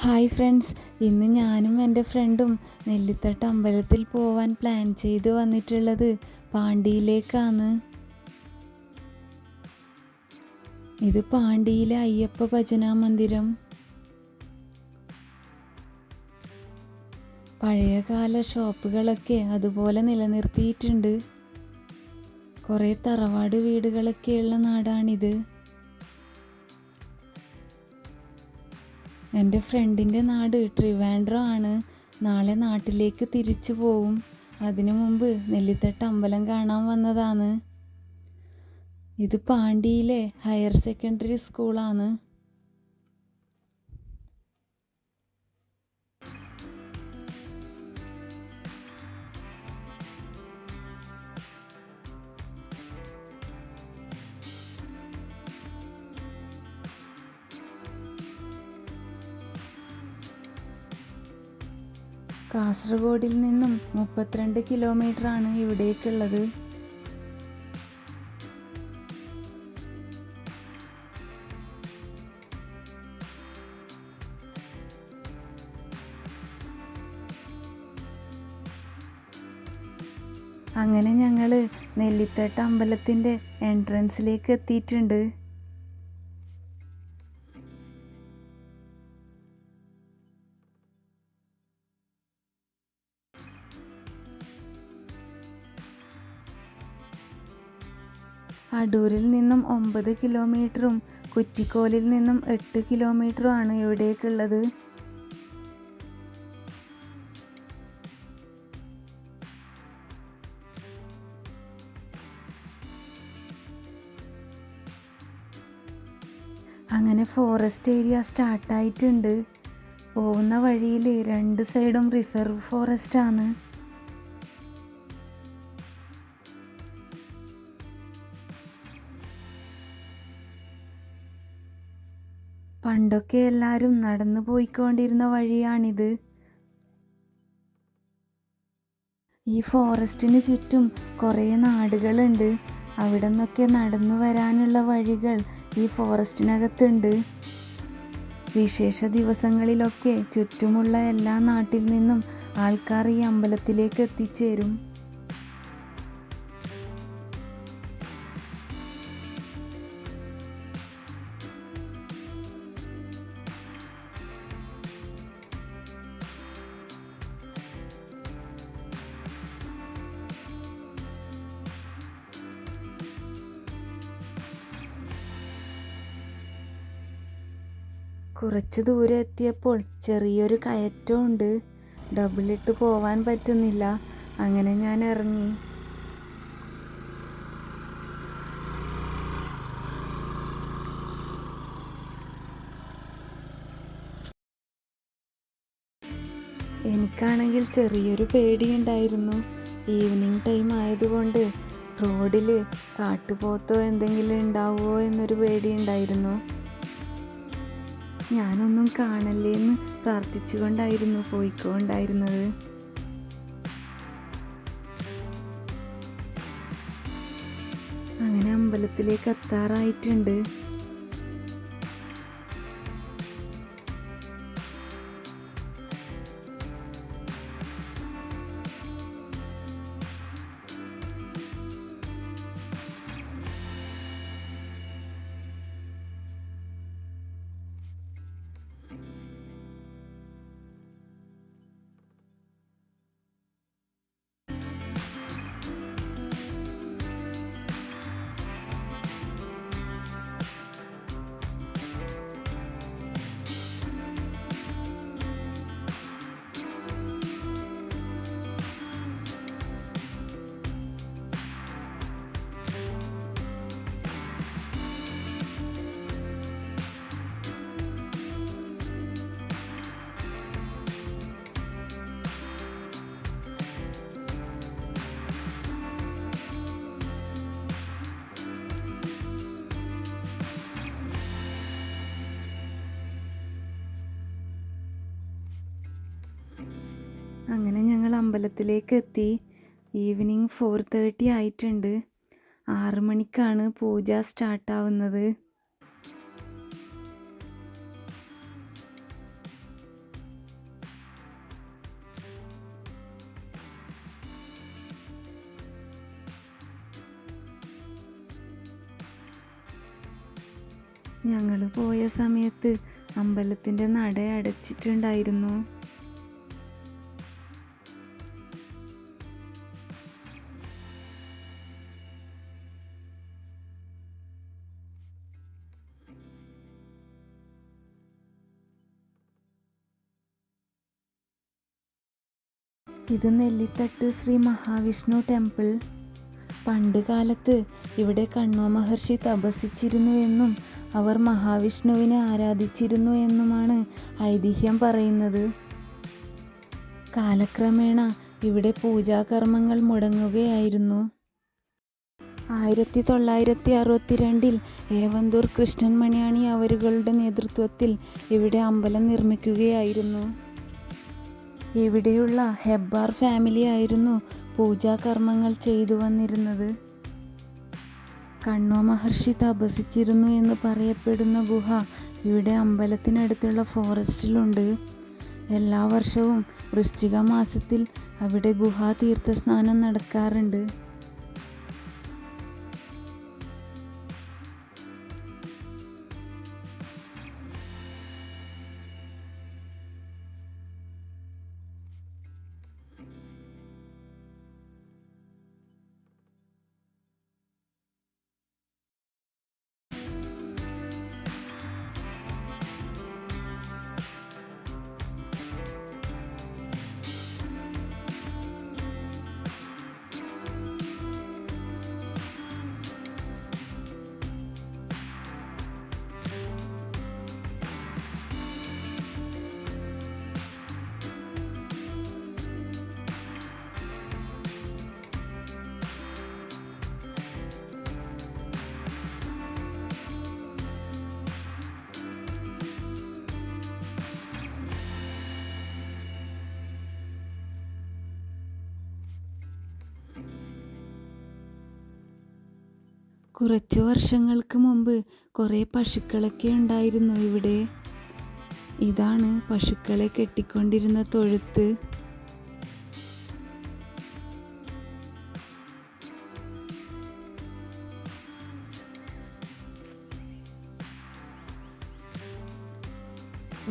Hi friends, ഇന്ന് ഞാനും എൻ്റെ ഫ്രണ്ടും നെല്ലിത്തട്ട് അമ്പലത്തിൽ പോവാൻ പ്ലാൻ ചെയ്ത് വന്നിട്ടുള്ളത് പാണ്ടിയിലേക്കാണ്. ഇത് പാണ്ടിയിലെ അയ്യപ്പ ഭജന മന്ദിരം. പഴയകാല ഷോപ്പുകളൊക്കെ അതുപോലെ നിലനിർത്തിയിട്ടുണ്ട്. കുറേ തറവാട് വീടുകളൊക്കെയുള്ള നാടാണിത്. എൻ്റെ ഫ്രണ്ടിൻ്റെ നാട് ട്രിവാൻഡ്രം ആണ്. നാളെ നാട്ടിലേക്ക് തിരിച്ചു പോവും. അതിനു മുമ്പ് നെല്ലിത്തട്ട് അമ്പലം കാണാൻ വന്നതാണ്. ഇത് പാണ്ടിയിലെ ഹയർ സെക്കൻഡറി സ്കൂളാണ്. കാസർഗോഡിൽ നിന്നും 32 കിലോമീറ്ററാണ് ഇവിടേക്കുള്ളത്. അങ്ങനെ ഞങ്ങൾ നെല്ലിത്തട്ട് അമ്പലത്തിൻ്റെ എൻട്രൻസിലേക്ക് എത്തിയിട്ടുണ്ട്. അടൂരിൽ നിന്നും 9 കിലോമീറ്ററും കുറ്റിക്കോലിൽ നിന്നും 8 കിലോമീറ്ററുമാണ് ഇവിടേക്കുള്ളത്. അങ്ങനെ ഫോറസ്റ്റ് ഏരിയ സ്റ്റാർട്ടായിട്ടുണ്ട്. പോകുന്ന വഴിയിൽ 2 സൈഡും റിസർവ് ഫോറസ്റ്റ് ആണ്. പണ്ടൊക്കെ എല്ലാവരും നടന്നു പോയിക്കൊണ്ടിരുന്ന വഴിയാണിത്. ഈ ഫോറസ്റ്റിന് ചുറ്റും കുറേ നാടുകളുണ്ട്. അവിടെ നിന്നൊക്കെ നടന്നു വരാനുള്ള വഴികൾ ഈ ഫോറസ്റ്റിനകത്തുണ്ട്. വിശേഷ ദിവസങ്ങളിലൊക്കെ ചുറ്റുമുള്ള എല്ലാ നാട്ടിൽ നിന്നും ആൾക്കാർ ഈ അമ്പലത്തിലേക്ക് എത്തിച്ചേരും. കുറച്ച് ദൂരെ എത്തിയപ്പോൾ ചെറിയൊരു കയറ്റമുണ്ട്. ഡബിളിട്ട് പോവാൻ പറ്റുന്നില്ല. അങ്ങനെ ഞാൻ ഇറങ്ങി. എനിക്കാണെങ്കിൽ ചെറിയൊരു പേടിയുണ്ടായിരുന്നു. ഈവനിങ് ടൈം ആയതുകൊണ്ട് റോഡിൽ കാട്ടുപോത്തോ എന്തെങ്കിലും ഉണ്ടാവുമോ എന്നൊരു പേടിയുണ്ടായിരുന്നു. ഞാനൊന്നും കാണല്ലേന്ന് പ്രാർത്ഥിച്ചുകൊണ്ടായിരുന്നു പോയിക്കൊണ്ടായിരുന്നത്. അങ്ങനെ അമ്പലത്തിലേക്ക് എത്താറായിട്ടുണ്ട്. അങ്ങനെ ഞങ്ങൾ അമ്പലത്തിലേക്ക് എത്തി. ഈവനിങ് 4:30 ആയിട്ടുണ്ട്. 6 മണിക്കാണ് പൂജ സ്റ്റാർട്ടാവുന്നത്. ഞങ്ങൾ പോയ സമയത്ത് അമ്പലത്തിൻ്റെ നട അടച്ചിട്ടുണ്ടായിരുന്നു. ഇത് നെല്ലിത്തട്ട് ശ്രീ മഹാവിഷ്ണു ടെമ്പിൾ. പണ്ട് കാലത്ത് ഇവിടെ കണ്വ മഹർഷി തപസ്സിച്ചിരുന്നു എന്നും അവർ മഹാവിഷ്ണുവിനെ ആരാധിച്ചിരുന്നു എന്നുമാണ് ഐതിഹ്യം പറയുന്നത്. കാലക്രമേണ ഇവിടെ പൂജാകർമ്മങ്ങൾ മുടങ്ങുകയായിരുന്നു. 1962 ഏവന്തൂർ കൃഷ്ണൻ മണിയാണി അവരുകളുടെ നേതൃത്വത്തിൽ ഇവിടെ അമ്പലം നിർമ്മിക്കുകയായിരുന്നു. ഇവിടെയുള്ള ഹെബ്ബാർ ഫാമിലി ആയിരുന്നു പൂജാകർമ്മങ്ങൾ ചെയ്തു വന്നിരുന്നത്. കണ്വ മഹർഷി തപസ്സിച്ചിരുന്നു എന്ന് പറയപ്പെടുന്ന ഗുഹ ഇവിടെ അമ്പലത്തിനടുത്തുള്ള ഫോറസ്റ്റിലുണ്ട്. എല്ലാ വർഷവും വൃശ്ചിക മാസത്തിൽ അവിടെ ഗുഹാ തീർത്ഥസ്നാനം നടക്കാറുണ്ട്. കുറച്ച് വർഷങ്ങൾക്ക് മുമ്പ് കുറേ പശുക്കളൊക്കെ ഉണ്ടായിരുന്നു ഇവിടെ. ഇതാണ് പശുക്കളെ കെട്ടിക്കൊണ്ടിരുന്ന തൊഴുത്ത്.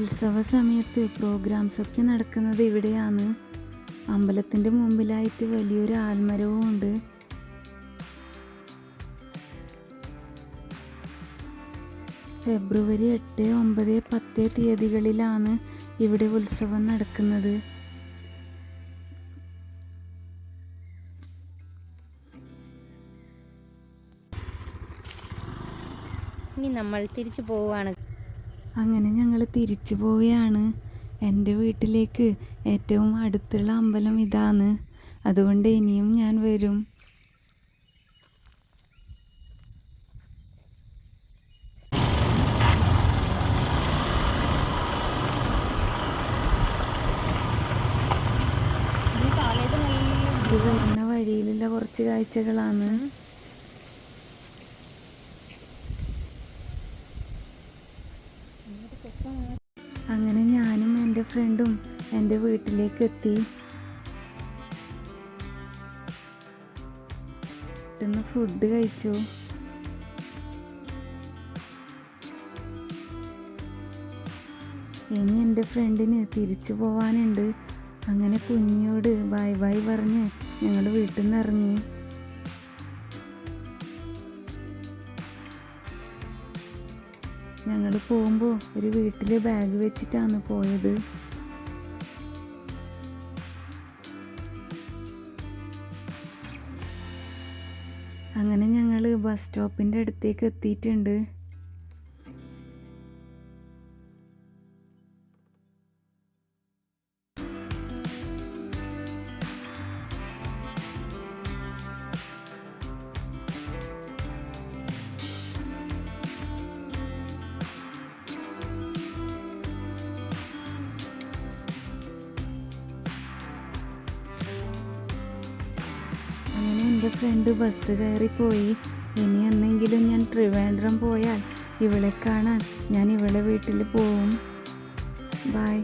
ഉത്സവ സമയത്ത് പ്രോഗ്രാംസ് ഒക്കെ നടക്കുന്നത് ഇവിടെയാണ്. അമ്പലത്തിൻ്റെ മുമ്പിലായിട്ട് വലിയൊരു ആൽമരവും ഉണ്ട്. ഫെബ്രുവരി 8, 9, 10 തീയതികളിലാണ് ഇവിടെ ഉത്സവം നടക്കുന്നത്. ഇനി നമ്മൾ തിരിച്ചു പോവുകയാണ്. അങ്ങനെ ഞങ്ങൾ തിരിച്ചു പോവുകയാണ്. എൻ്റെ വീട്ടിലേക്ക് ഏറ്റവും അടുത്തുള്ള അമ്പലം ഇതാണ്. അതുകൊണ്ട് ഇനിയും ഞാൻ വരും. ഇത് വരുന്ന വഴിയിലുള്ള കുറച്ച് കാഴ്ചകളാണ്. അങ്ങനെ ഞാനും എൻ്റെ ഫ്രണ്ടും എൻ്റെ വീട്ടിലേക്ക് എത്തി. പെട്ടെന്ന് ഫുഡ് കഴിച്ചു. ഇനി എൻ്റെ ഫ്രണ്ടിന് തിരിച്ചു പോവാനുണ്ട്. അങ്ങനെ കുഞ്ഞിയോട് ബൈ ബൈ പറഞ്ഞ് ഞങ്ങൾ വീട്ടിൽ നിന്ന് ഇറങ്ങി. ഞങ്ങൾ പോകുമ്പോൾ ഒരു വീട്ടിൽ ബാഗ് വെച്ചിട്ടാണ് പോയത്. അങ്ങനെ ഞങ്ങൾ ബസ് സ്റ്റോപ്പിൻ്റെ അടുത്തേക്ക് എത്തിയിട്ടുണ്ട്. അങ്ങനെ എൻ്റെ ഫ്രണ്ട് ബസ് കയറിപ്പോയി. ഇനി എന്നെങ്കിലും ഞാൻ ട്രിവാൻഡ്രം പോയാൽ ഇവളെ കാണാൻ ഞാൻ ഇവളെ വീട്ടിൽ പോവും. ബൈ.